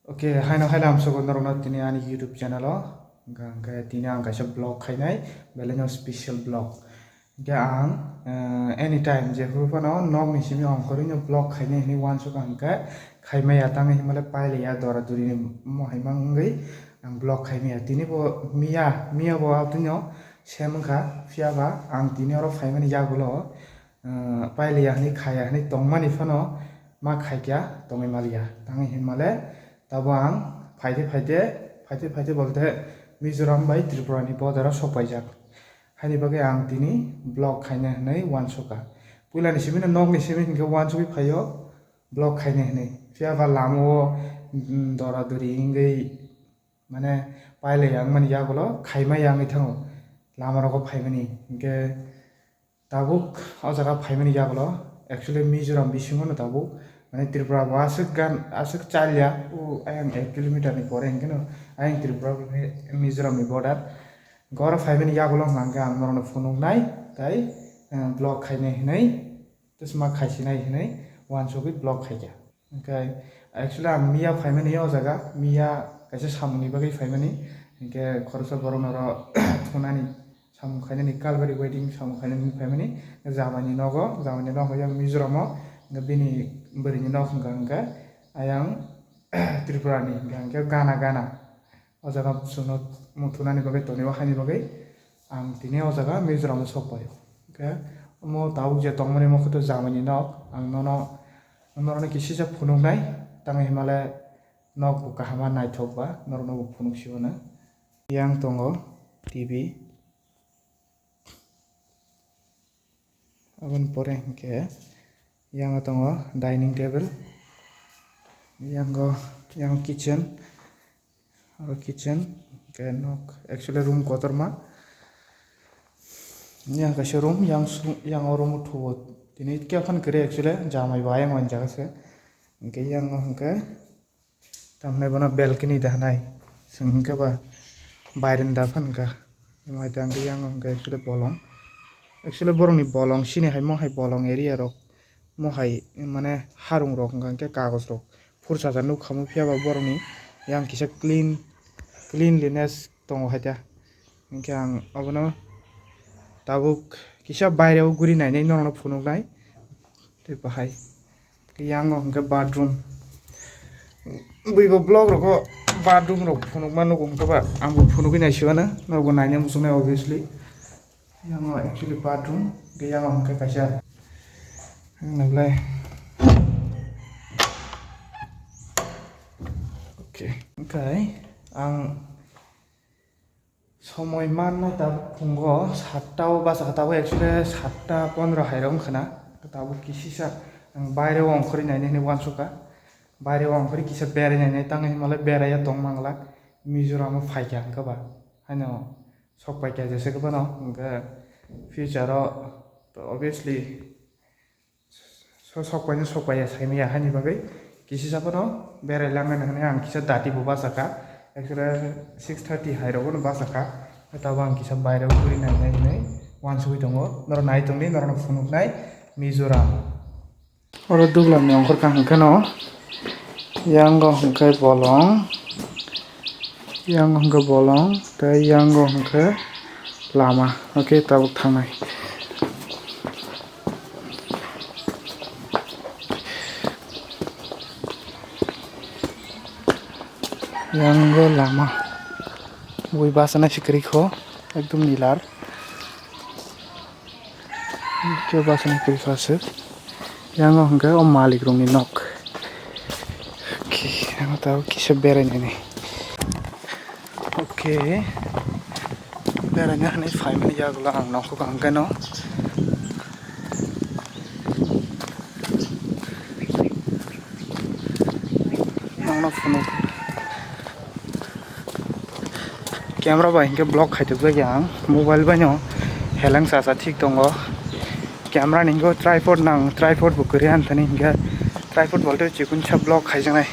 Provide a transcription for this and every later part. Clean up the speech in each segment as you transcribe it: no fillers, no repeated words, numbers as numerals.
Oke, hai no hai lam so gondor no tini ani YouTube channel o gangka tini ang kaisa vlog khainai beleno special vlog ga ang anytime je hupa no nog ni simi ang kori no vlog khainai ni wan so gangka khaimai atang himale paile ya dora duri ni mo haimangai ang vlog khaimai tini bo mia bo aptinyo semangka fiaba ang tini oro khaimani yagulo paile ya ni khaya ni tongmani fano ma khaikya tongai malia tangi himale tabo ang फाइदे बोलते Mizoram by त्रिपुरानि बर्डाराव सफायजाक हानि बागै आं दिनै blog खायनो होननाय वान सका पुलानि सिमिनो नगनि सिमिनो हिंखौ वान सकै फायो ब्लग खायनो होननाय फियाबा लामो दरा दरि हिंगै माने पाइले आं माने यागलो खायमा याङै थाङो लामाराव फायमानि हिंखे दाबुक अजागा फायमानि यागलो एक्चुअली मिजोराम बिसिङावनो दाबुक माने त्रिपुरा asik चालिया उ आयं 1 किलोमीटर नि परे हिंखनो आयं त्रिपुरा मिजोराम नि बर्डार गर फायमानि यागलो मांगा आं नरनो फुनुंनाय ताई ब्लग खायनाय होननाय तसमा खायसिनाय होननाय वान सकै ब्लग खायगा ओमफ्राय एक्चुअली आं मिया फायमानि अजागा मिया कायसे सामुनि बागै फायमानि हिंखे खरसा बरनर थुनानि सामु खायनानि कालबारि वेडिं सामु खायनानि फायमानि जामानि नगो यां Mizoram bini berini nok hingga ayang Tripurani hingga gana o jaga suno mutunani bagai toni wahani bagai ang tini o jaga Mizoram sopayo ke mo tau je tongmani mo khutu jamani nok ang nono kisisa phunungnai tang himale nok bu kahama naithokba norno bu phunungsiona yang tongo TV abon pore hingke yang tongo dining table yang kitchen ke nok actually room kotorma yang kaisa room yang room thubo tini kya phan kare actually jamai bayang wan jaga se ke yang hangke tamne bana balcony dahnai singke ba bayren da phan ka mai tang yang hangke actually borong ni bolong sini hai mo hai bolong area rok mohai mane harung rok hingke kagos rok fursa janu khamu phiaba boroni yang kisa cleanliness tongo haita hingke ang abono tabuk kisa baireo guri nainai nono phunuknai tei bahai yang hingke bathroom buibo blog roko bathroom rok phunukma nugo hingke ba ambo phunukui naisiwana nogo naine musungnai obviously yang actually bathroom ge yang hingke kaisa naglai oke okay ang সময় মাননাই তা ফুঙ্গো 7টাও বাসাটাও actually 7টা 15 हाइरम खाना ताबो किसिसा आं बायरेव अंखरि नायनायनि वानसका बायरेव अंखरि किसा बेरायनायनाय तांगे हिमालय बेराया दंमांला मिजोराम फायका गबा हानो सकपायका जेसे गबा न फ्यूचर obviously सकपाया साइमिया हानि बागै किसी सापनो बेराय लांगन होने आं किसा दाति बो बासाका एक्चुअली 6:30 हाइराव न बासाका ताबो आं किसा बायराव गुरि नायनाय वान सबै दङ नर नायतंनि नरनो फुनुकनाय मिजोराम और दुगलामनि अंखर कांखनो यांगो हंखै bolong tei yango hंखै lama okay Tabo थांनाय Yango lama bui basana sikri kho ekdom nilar ke basana sikri khase yango hangka o malik rongni nok ki yango taw kisa beranai ni oke beranai hani faimani jagula ang nokho hangka no nangno phone camera ba hingke block khaitok yang mobile ba no helang sa thik tongo camera ningo tripod bu kori anthani hingke tripod bolte chikun sa block khaijanai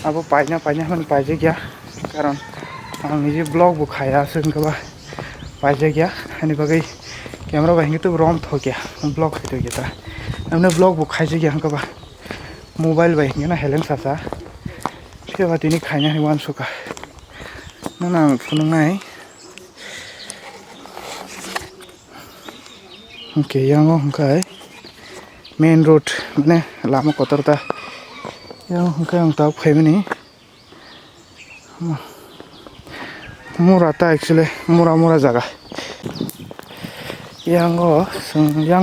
abo paina man paije gya karon ang ni block bu khaya singka ba paije gya ani bagai camera ba hingke to rom thokya block khaitok gya amne block bu khaije gya hangka ba mobile ba hingke na helang sa Siapa ini kayaknya hewan suka. Nang punung naik. Oke, yang kai main road mana lama kotor ta. Yang kai yang tahu kai ini. Murah ta actually murah jaga. Yang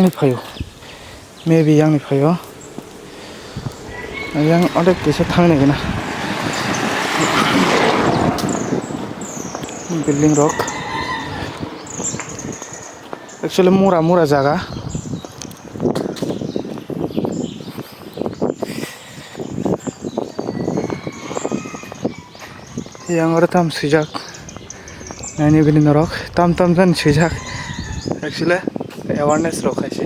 ni payo. Maybe yang ni payo. Yang ada kisah thang ni kena. Building rock. Actually murah jaga. Yang orang tam sejak. Ini building rock. Tam kan sejak. Actually awareness rock aja.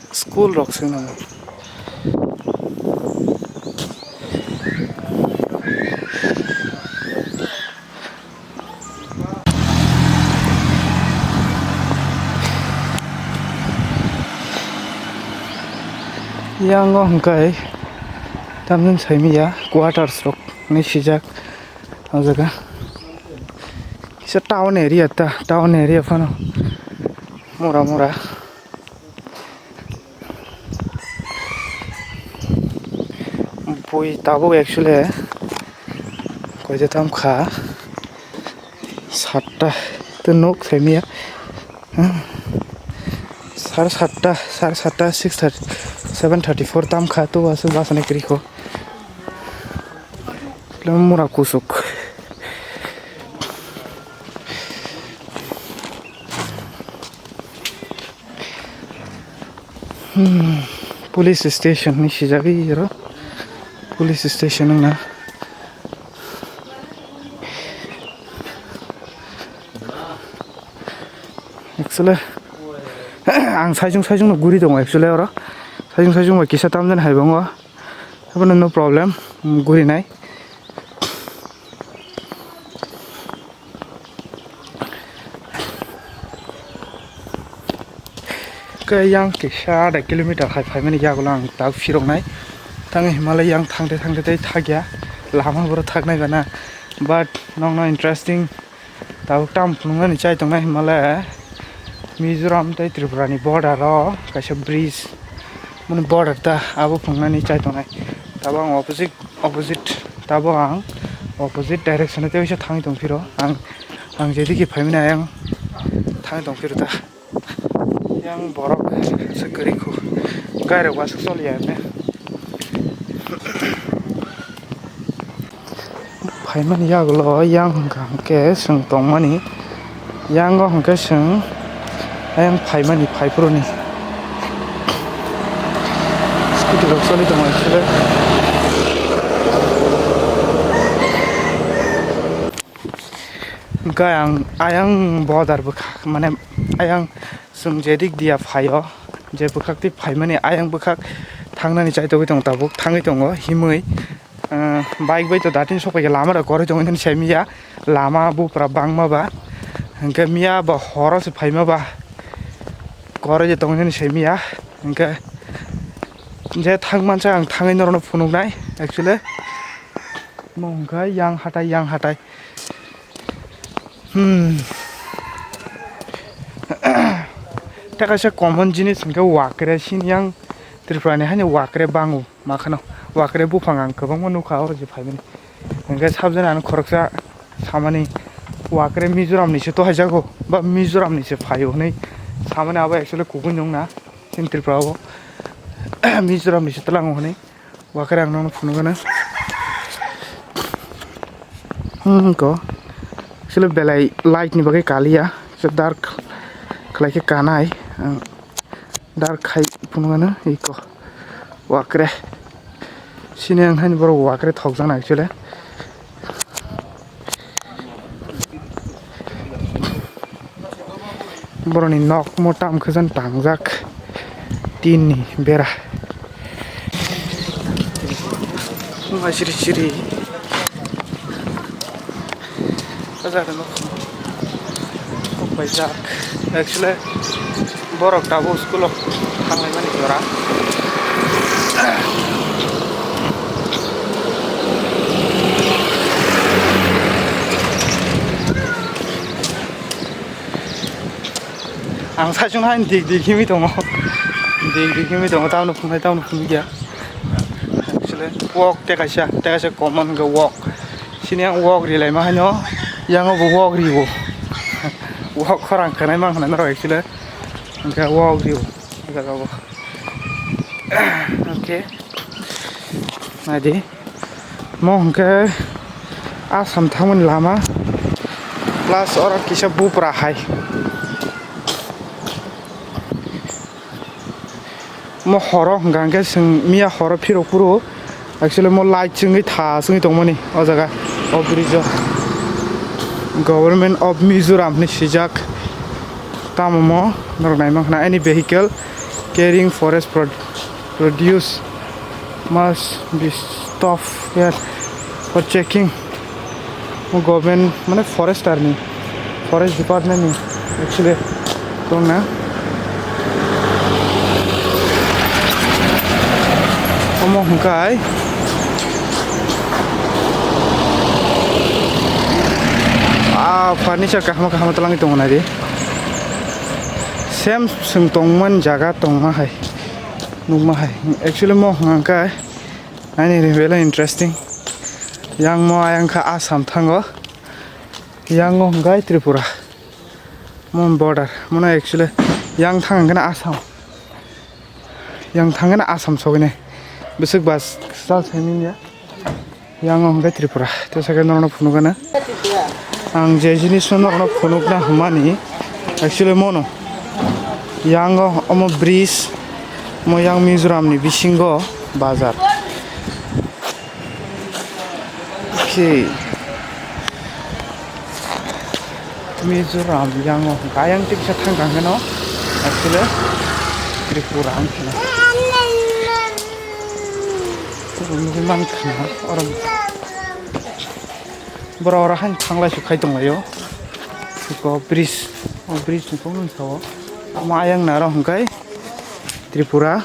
School rock sih nama. Yang hongkai tamjen saimi ya quarters rock ni sijak ajaga isa town area fano murah bui tabo actually koi jatam kha 7টা to nok saimi ya 7:30 7:34 tam kha to asu basane kriko murah kusuk police station ni sijagi ro police station na actually ang sajung no guri dong actually ora sajung ma kisa tamjan haibang wa habana no problem guri nai ke yang kisa ada kilometer hai mani ya gulang tak firong nai tang himalaya yang thangde dei thagya lama boro thagnai gana but nong no interesting tak tam phunga ni chai tong nai himalaya Mizoram tai Tripura ni border ro kaisa bridge mun border ta abo phungna ni chai tongnai tabang opposite tabang opposite direction te bisa thangi tongphiro ang jediki phaimina yang thangi tongphiro ta yang borok sekeri khu gairo was soli ame phaimani yagulo yang hangke sung tongmani yang go hangke sung ayang paimani paipro ni scooty rock soli tong actually ayang border bukhak mane ayang sum jedik dia phayo je bukhak ti paimani ayang bukhak thangnani chai togi tong tabuk thangi tongo himui bike bai to datin sokai lama ra kore tong ni semiya lama bu pra bangma ba hangke miya ba horo se phaima ba kore je tong ni semiya hangke je thangmancha ang thangai norno phunuknai actually mongka yang hatai Takasa common jinis hangke wakre sin yang Tripurani hanya wakre bangu makhano wakre bufang ang kobang nuka oro je phaimani hangke sabjan an khoroksa samani wakre Mizoram ni se to hajago ba Mizoram ni se phayo nei samane aba actually kubun jongna sin Tripura bo Mizoram ni se talang hone wakre ang no phunugana ko actually belai light ni bagai kalia se dark khlai ke kanai dark khai phunugana iko wakre sine ang han boro wakre thokjana actually boroni nok motam khazan tangjak tin ni bera masiri bazar no pajak actually borok tabo school of hangai mani jora आं सासेयावनो हाय दिगदिगि दङ दिगदिगि दङ town फुंनाय गैया actually walk टेकासे कमन गो walk सिनि आं वॉक रिलाय मा हानो यांगबो वॉक रिबो वॉक खरां खनाय मा होनना र एक्चुअली ओंका वॉक रिबो जागाबो ओके नायदि मोंके आसाम थांमोन लामा प्लास और किसा बुपरा हाय मो हरो गांगे जों मिया हरो फिरपुरु एक्चुअली मो लाइट जोंङै थासोङै दंमोन अ जागा अ ब्रिज गवर्नमेंट ऑफ मिजोरम नि सिजाक ताममो नरनाय माखना any vehicle carrying forest produce must be stopped here for checking government माने फरेस्टर नि फरेस्ट डिपार्टमेंट नि एक्चुअली दंना ओमो हंकाय फर्निचर कहमा तलांगि दङ ना रे सेम जों दंमोन जागा दंमा हाय नुमा हाय एक्चुअली मो हंकाय आनि really interesting yang mo ayang ka Assam thango yang hंगाय Tripura mon border mono actually yang thangana Assam sogene besok bas sal seminya yang hंगाय Tripura to second no phunugana ang je jinis no phunugna humani actually mono yang omo bridge mo yang Mizoram ni bisingo bazar okay Mizoram yang kayang tik sa thanggang no actually Tripura ang kina man kana orang bora han thanglai sukai donglayo ko bridge ni kong sawo ma ayang na ro hangkai Tripura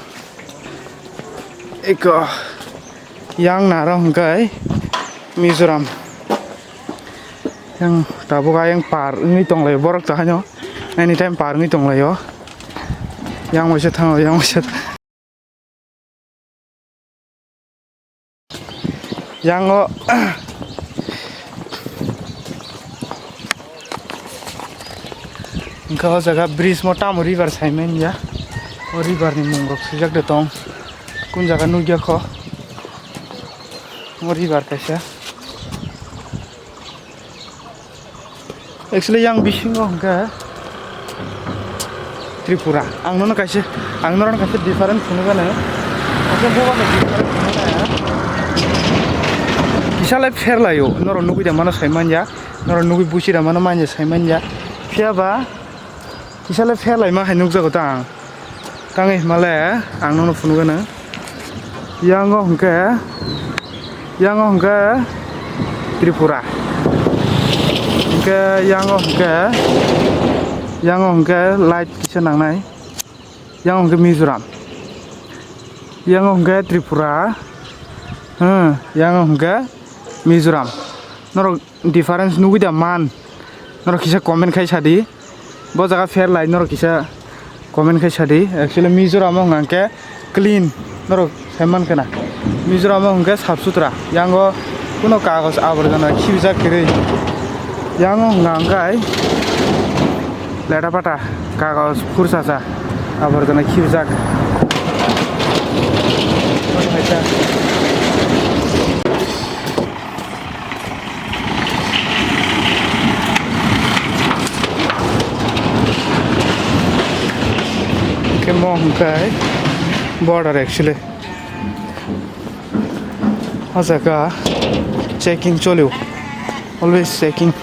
eko yang na ro hangkai Mizoram yang tabo yang par ngi tonglayo borok ta hanyo anytime par ngi tonglayo yang masih thang yang masih yang engkau jaga bridge mo tamu river saimen ya o river ni mungrok sejak detong kun jaga nugia kho mo river kaisa actually yang bisingo hangka Tripura ang nono kaisa different phunugana ase bobana different phunugana kisale pherlayo noro nuguida mano saimanja noro nugui busira mano manja saimanja phiaba kisale pherlai ma hainuk jago tang tangai male ang nono phunugana yango hangka Tripura yang hangka light kisa nangnai yang hangka Mizoram yang hangka Tripura yang hangka Mizoram noro difference nugida man noro kisa comment khai sadi bo jaga fair line noro kisa comment khai sadi actually Mizoram hangka clean noro saiman kana Mizoram hangka saf sutra yango kuno kagos aborjana khibja kiri yang hangkai leda pata kagos fursasa aborjana khibjak hangkai border actually jaga checking cholyo always checking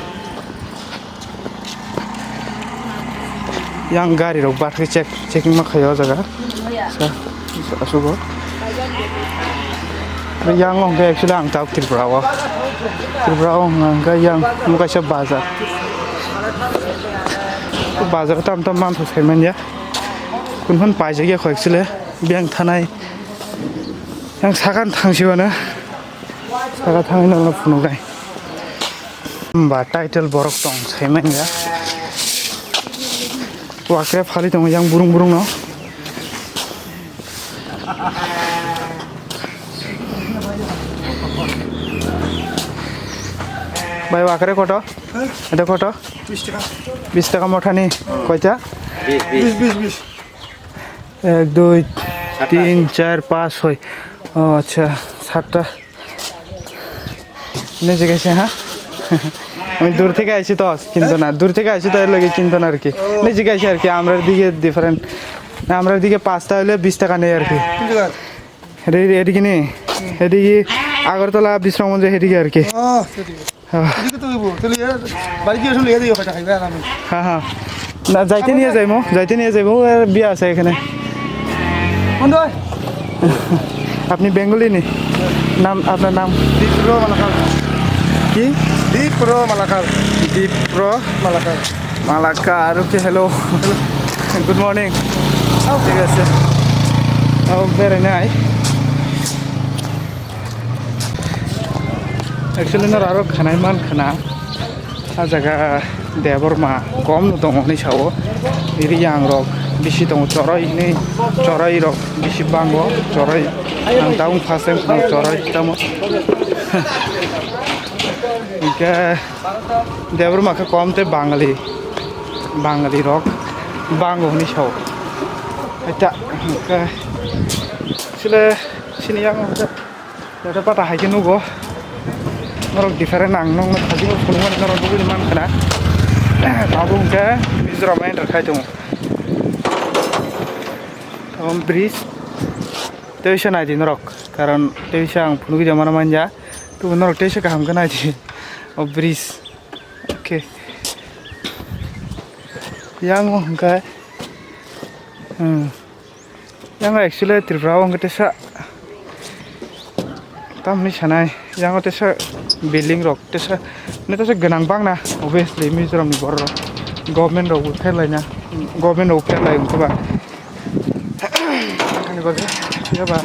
yang gari rok batri checking ma khayo jaga sa asugo yang hangkai actually ang tak Tripura hangkai yang muka sa bazar tam man thaiman ya kunfan paijagi kho actually biang thanai yang sakan thangsiwana saka thangai nang phunugai ba title borok tong saiman ya वाक्रे फालि दङ yang burung-burung no ভাই वाक्रे কত এটা কত 20 টাকা 20 টাকা মোঠানি কয়টা 20 1 2 3 4 5 6 ও আচ্ছা 7টা নিচে গেছে হ্যাঁ আমি দূর থেকে আইছি তো কিন্তু না দূর থেকে আইছি তো এর লাগে চিন্তা না আর কি নিচে গেছে আর কি আমরার দিকে ডিফারেন্ট না আমরার দিকে 5টা হলে 20 টাকা নেই আর কি এদিকে নেই এদিকে আগরতলা বিশ্রাম মঞ্চ এদিকে আর কি এদিকে তো তাহলে বাড়ি গিয়ে শুনলে এদিকে কয়টা খাইবে আমি হ্যাঁ হ্যাঁ না যাইতে নিয়ে যাইবো আর বিয়া আছে এখানে বন্ধু আপনি বেঙ্গলি নি নাম আপনার নাম দীপ্র মালাকার কি Dipro Malakar Malakar okay hello good morning ঠিক আছে very nice actually no aro khanai man khana a jaga debor ma kom no dong ni sawo iri yang rok bisi dong chorai rok bisi bango chorai ang taung phasem no chorai tamo ke debor ma ka kom te bangali rok bango ni sawo eta ke sini yang ada pata haike nugo norok different ang nong thaji ko phone man norok buli man khana abung ke Mizoram enter khai tung bridge teisha nai din norok karon teisha ang phunu gi jamana manja tu norok teisha ka ham kana ji bridge okay yang ka yang actually Tripura ang tesa tamni sanai yang tesa building rok tesa ne tesa ganang bang na obviously Mizoram ni bor government ro felai na government ro felai ko ba ani ko ya ba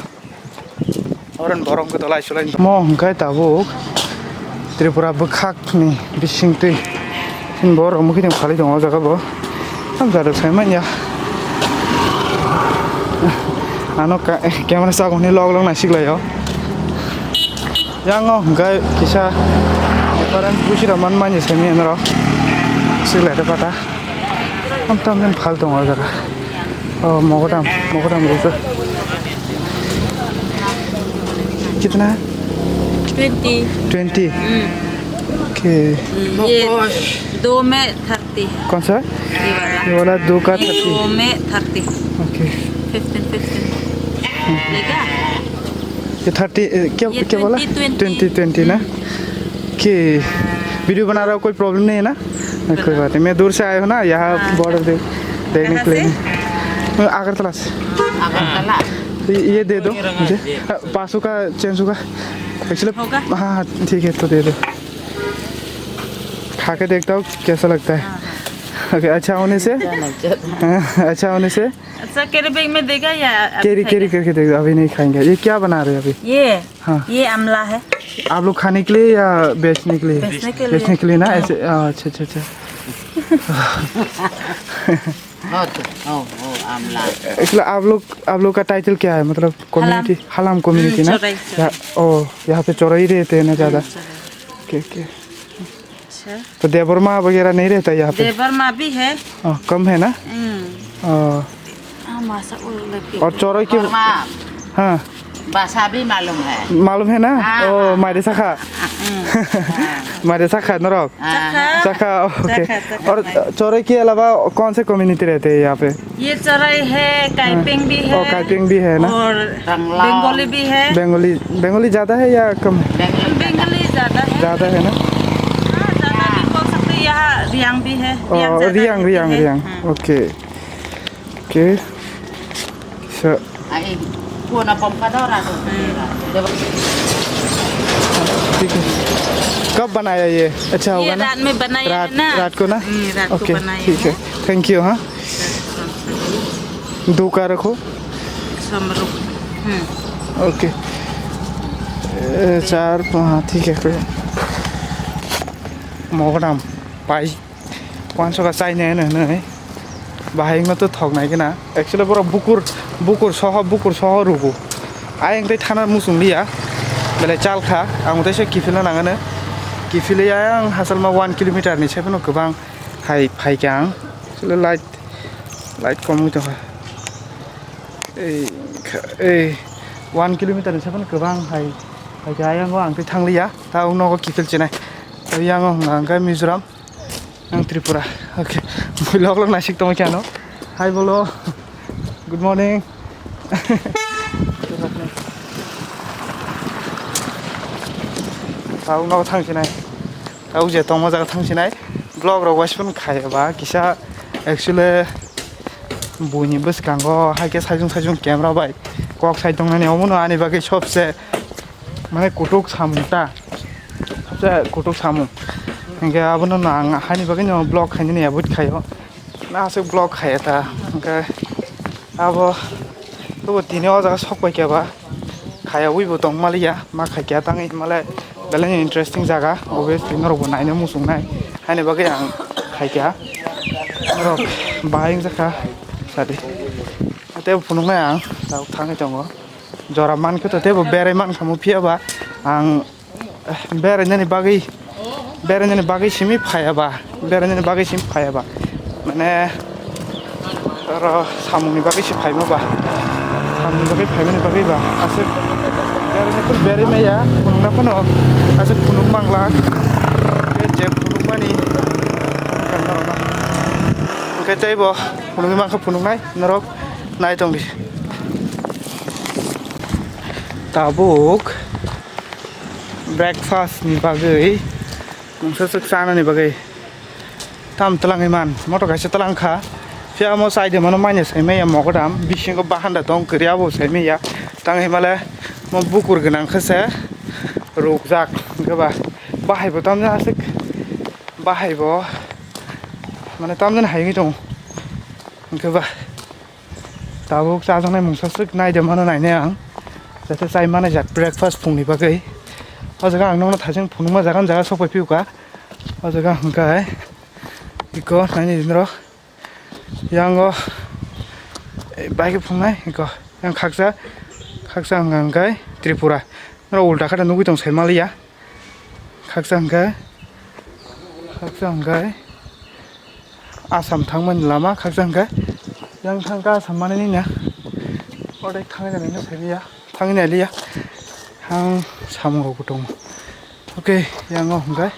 oran borong ko dolai sulai mo hangkai tabuk Tripura bukhak ni bising tui sin bor mukhi dem khali dong jaga bo am jada sai ya ano camera sa kong ni log na siglay yo yang hangkai kisa paran pusi raman man je semi enro siglay ta pata am tam den phal dong jaga mogodam rosa कितना 20 okay ये 2 में 30 कौन सा ये वाला 2 का 30 2 में 30 okay 15 लेगा ये 30 क्या बोला 20 ना कि वीडियो बना रहा हो कोई प्रॉब्लम नहीं है ना कोई बात नहीं मैं दूर से आया हूँ ना यहाँ बॉर्डर देखने के लिए आगरतला से ये दे दो मुझे 500 का 600 का एक्चुअली हाँ ठीक है तो दे दो खा के देखता हूँ कैसा लगता है ओके अच्छा होने से अच्छा कैरी बैग में देगा या कैरी करके देखो अभी नहीं खाएंगे ये क्या बना रहे हैं अभी ये अमला है आप लोग खाने के लिए या बेचने के लिए ना ऐसे अच्छा एक्चुअली आप लोग का टाइटल क्या है मतलब कम्युनिटी हलाम कम्युनिटी ना यहाँ पे चौराही रहते हैं ना ज़्यादा ओके तो देवरमा वगैरह नहीं रहता यहाँ पे देवरमा भी है कम है ना और चौराही की हाँ भाषा भी मालूम है ना ओ मारे साखा नरक साखा ओके और चौराही के अलावा कौन से कम्युनिटी रहते हैं यहाँ पे ये चौराही है काइपिंग भी है ना और बंगाली भी है बंगाली ज़्यादा है या कम है बंगाली ज़्यादा है ना ज़्यादा भी बोल सकते हैं यहाँ रियांग भी है रियांग ओके सो ठीक है कब बनाया ये अच्छा होगा ना रात में बनाया रात को ना ओके ठीक है थैंक यू हाँ 2 का रखो ओके 4 हाँ ठीक है कोई मोगराम 500 का चाहिए ना bahai no to thok nai gena actually boro bukur soho rubu ai ngtai thana musung liya bele chal kha ang tai se kifila nangane kifile ya ang hasal ma 1 kilometer ni se no gobang hai phai kyang sele light komu to ei 1 kilometer ni se no gobang hai kaya ang ang tai thanglia ta ung no ko kifil chenai yang ang ga Mizoram ang Tripura okay vlog lang nasik to kyano hi bolo good morning tau no thangsinai tau je tong ma jaga thangsinai vlog ro wasipun khaiba kisa actually buni bus kango haike sajung camera bai kok sai tong nani omono ani bage sobse mane kutuk samta kutuk samu engke abono na hani bage no vlog khaini ne abut khayo na se vlog khayata engke abo to tine o jaga sokbai keba khaya ui bo tong malia ma khaikya tangi male beleng interesting jaga obviously noro naine musung nai hani bage ang khaikya noro baing jaka sadi ate phunung nai ang tau thangai tongo jora man ko te bo bere man khamu phiaba ang bere nani bagi simi phayaba mane taro samungni bagi si phayma ba samungni bagi phaymani bagi ba ase bere meya phunungna phono ase phunung mangla ke je phunung mani kanna ke taibo phunung mangkha phunung nai norok nai tongbi tabuk breakfast ni bagai mungsasuk sana ni bagai tam talang iman moto kaisa talang kha fia mo side mano mane sai me mo godam bisingo bahanda tong kriya bo sai me ya tang himale mo bukur gnang khase rukjak gaba bahai bo tam na sik bahai bo mane tam jan hai ngi tong gaba tabuk sa jang nai mungsasuk nai de mano nai ne ang jate sai mane jat breakfast phungni bagai ajaga ang nongna thajeng phunuma jaga sokpai piuka ajaga hangkai iko nani dinro yango bike phungnai iko yang khaksa hangkai Tripura noro ulta khata nugui tong saimalia khaksa hangkai Assam thangman lama khaksa hangkai yang thangka sammane ni na odek thangai jani no sebiya thangni alia hang samro gutong okay yang hangkai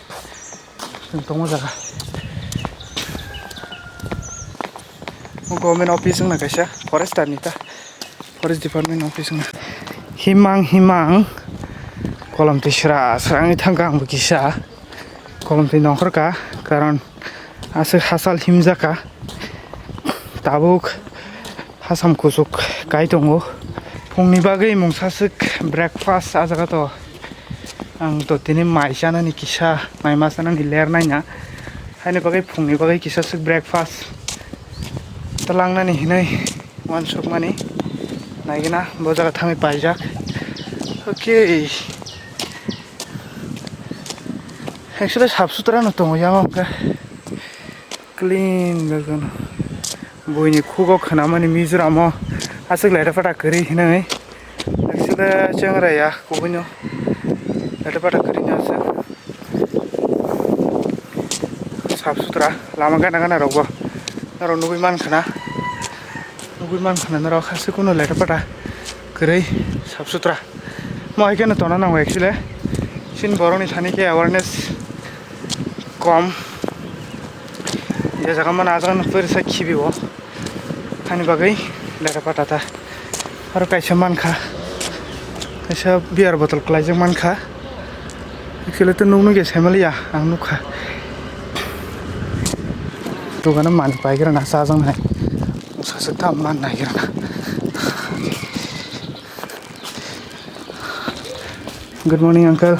tong jaga government office na kaisa forest department office na himang kolam tisra sangi thangkang bukisa kolam tin nongkhorka karon ase hasal himjaka tabuk hasam kusuk kai tongo phungni bagai mungsasuk breakfast ajaga to ang to tini maisana ni kisa maimasana ni lernai na haine bagai phungni bagai kisa suk breakfast talangna ni hinai wansuk mani naigina bojaga thangi paijak okay actually sab sutra no tongo yama ka clean gagan boini khugo khana mani Mizoram asuk laita pata kari hinai actually changra ya kubuno laita pata kari na asa sab sutra lama gana rogo naro nugui man khana naro khase kuno laita pata kari sab sutra mo ikena tona na actually sin boroni thani ke awareness kom ya jaga mana ajan persa khibibo thani bagai laita pata ta aro kaisa mankha kaisa beer bottle klaijak mankha ikele to nungnu ge semalia ang nukha dogana man paigra na sajang nai sasuk tam man naigra na good morning uncle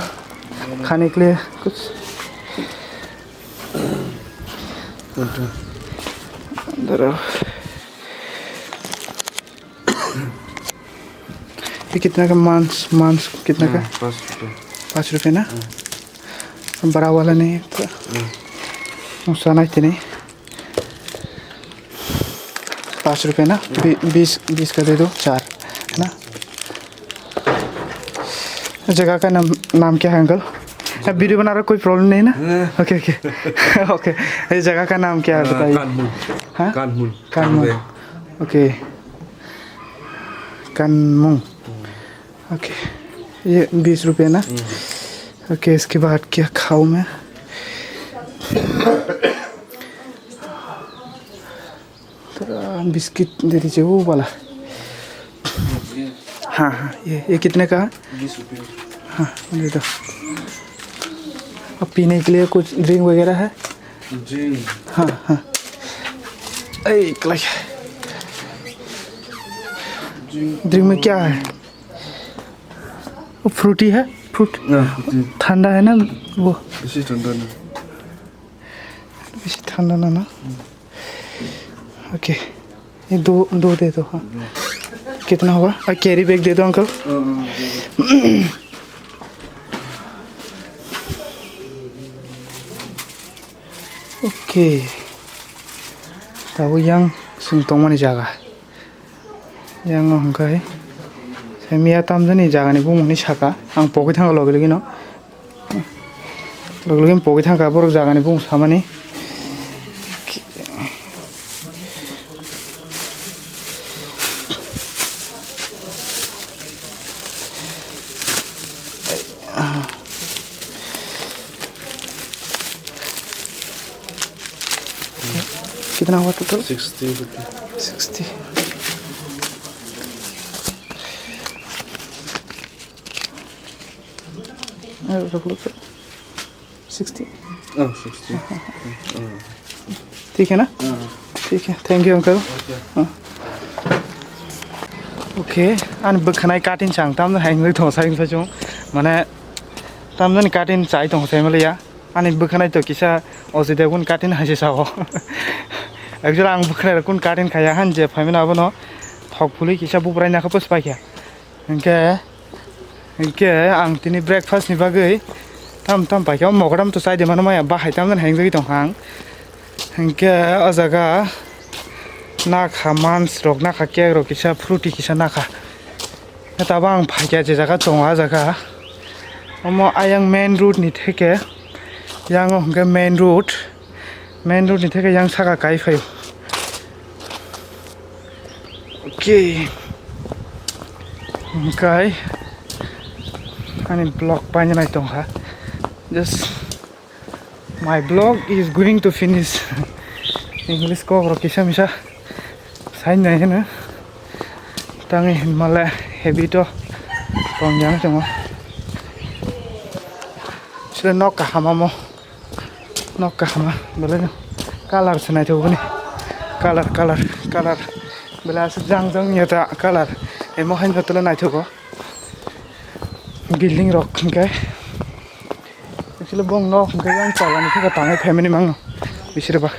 खाने के लिए कुछ अंदर ये कितना का मांस कितना का 5 रुपये ना बड़ा वाला नहीं उसना नहीं ₹5 ना 20 का दे दो 4 है ना। जगह का नाम क्या है अंकल? वीडियो बना रहा कोई प्रॉब्लम नहीं ना? Okay okay okay. ये जगह का नाम क्या है बताइए? हाँ कानमुंग ओके कानमुंग ओके। ये ₹20 ना। ओके इसके बाद क्या खाऊं मैं? बिस्किट दे दीजिए वो वाला। हाँ हाँ ये कितने का है? ₹20। हाँ दे दो। अब पीने के लिए कुछ ड्रिंक वगैरह है? हाँ हाँ एक ड्रिंक में क्या है? वो फ्रूटी है? फ्रूट ठंडा है ना वो? बेसी ठंडा ना। ओके ये दो दे दो। हाँ कितना होगा? और कैरी बैग दे दो uncle. Okay tahu yang sungtong mani jaga yang hongkai semia tamjani jaga ni bumung ni saka ang poki thanga logilegi no logilegi poki thanga borok jaga ni bumung samani कितना हुआ total? 60 60 ठीक है ना? ठीक है thank you uncle. Okay आन बखनाय काटिन सांग ताम हाइंग थो साइं सजों माने ताम जन काटिन चाइ थो साइमलिया आनि बखनाय तो किसा अजिदे गुन काटिन हासे साओ एक्चुअली आं बखनाय कुन काटिन खाया हान जे फाइमेन आबनो थक फुली किसा बुब्रायना खो पसपाखिया इनके आं तिनि ब्रेकफास्ट नि बागै tam paikau mogadam to sai de mana maya bahai tam hang jagi tong hang hingke ajaga na kha mans rok na kha kek rok kisa fruity kisa na kha taba ang phaikia je jaga tong a jaga omo ayang main road ni theke yang hingke main road ni theke yang saka kai phai okay kai ani block paina nai tong ha just my blog is going to finish English ko ro kisa misa sign nai na tangi mala heavy to tong yang chamo sila nok ka hama bele color sanai tho bani color bela sa jang yata color emo hain batla nai tho ko building rock kai actually bong no kai yang chalani thika tangai family mang bisire ba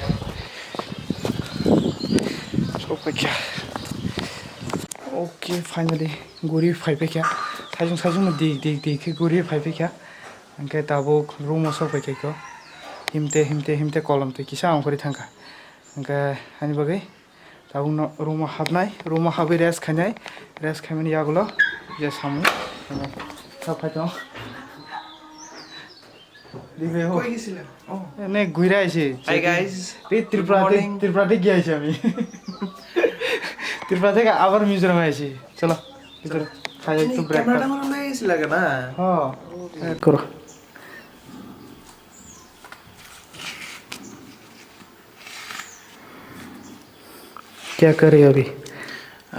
so pakya okay finally guri phaipe kya sajung dik ke guri phaipe kya angke tabo room so pakya ko himte kolom te kisa ang kori thangka angke ani bagai tabo room habi rest khaimani yagulo je samu ta phaito দিবে কই গিয়েছিলেন ও এনে ঘুরে আইছি hi guys Tripura থেকে আইছি আমি ত্রিপুরা থেকে আবার মিজোরাম আইছি চলো ভিতরে খাই একটু ব্রেক ক্যামেরাটা মনে হয়ে গেছিল লাগে না হ্যাঁ করো क्या कर रहे हो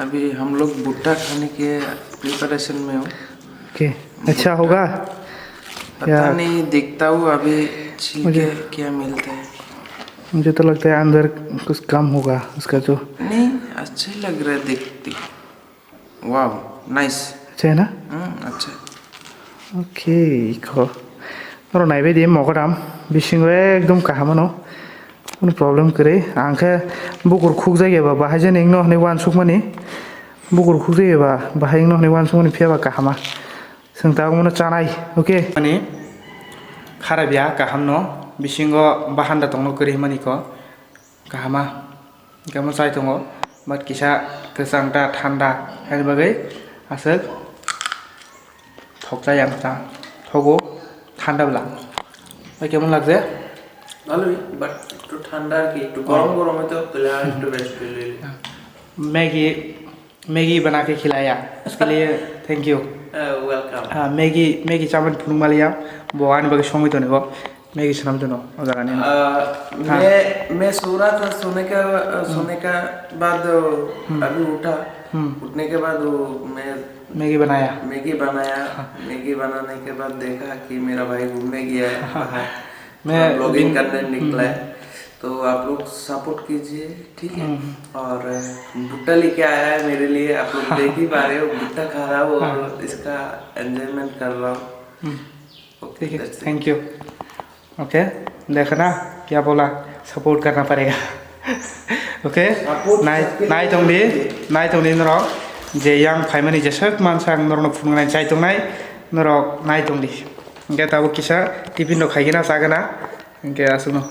अभी हम लोग भुट्टा खाने के प्रिपरेशन में हो ओके अच्छा होगा पता नहीं देखता हूँ अभी छिल के क्या मिलता है मुझे तो लगता है अंदर कुछ कम होगा उसका जो नहीं अच्छे लग रहा है देखते वाव नाइस अच्छा है ना अच्छा ओके इको और नाइबे दे मगराम बिसिंगरे एकदम काहामनो कुन प्रॉब्लम करे आंखे बुकुर खुक जायबा बाहाय जे नेंगनो हने वान सुक माने बुकुर खुक जायबा बाहाय नो हने वान सुक माने फियाबा काहामा संतागमनो चानाय ओके माने खाराबिया काहामनो बिसिंगो बाहान्दा तंगनो करे मानिको काहामा गामा चाय दङ बाट किसा गोजांदा ঠান্ডা এর বাগে আসল ঠকটা জানতা ঠগো ঠান্ডা বলা ভাই কেমন লাগছে ভালোই বাট একটু ঠান্ডা আর কি একটু গরম গরমে তো পেলে আর একটু বেস্ট ফিল मैगी मैगी बना के खिलाया उसके लिए थैंक यू वेलकम हाँ मैगी चावल फुनुंग मालिया बोआन बगे समय तो नहीं मैगी सनाम तो नो अगर आने मैं सो रहा था सोने का बाद अभी उठा उठने के बाद मैं मैगी बनाया मैगी बनाने के बाद देखा कि मेरा भाई घूमने गया है मैं ब्लॉगिंग करने निकला है तो आप लोग सपोर्ट कीजिए ठीक है और भुट्टा लेके आया है मेरे लिए आप लोग देख ही पा रहे हो भुट्टा खा रहा हूँ और इसका एंजॉयमेंट कर रहा हूँ ठीक है थैंक यू ओके देखा ना क्या बोला सपोर्ट करना पड़ेगा ओके नाई तोंदी नरक जे yang फाइमानी जेसक मानसा नरक फुंगनाय चाय तोंनाय नरक नाई तोंदी इनके ताबो किसा टिफिन नो खाइगोना जागोना इनके आसुनो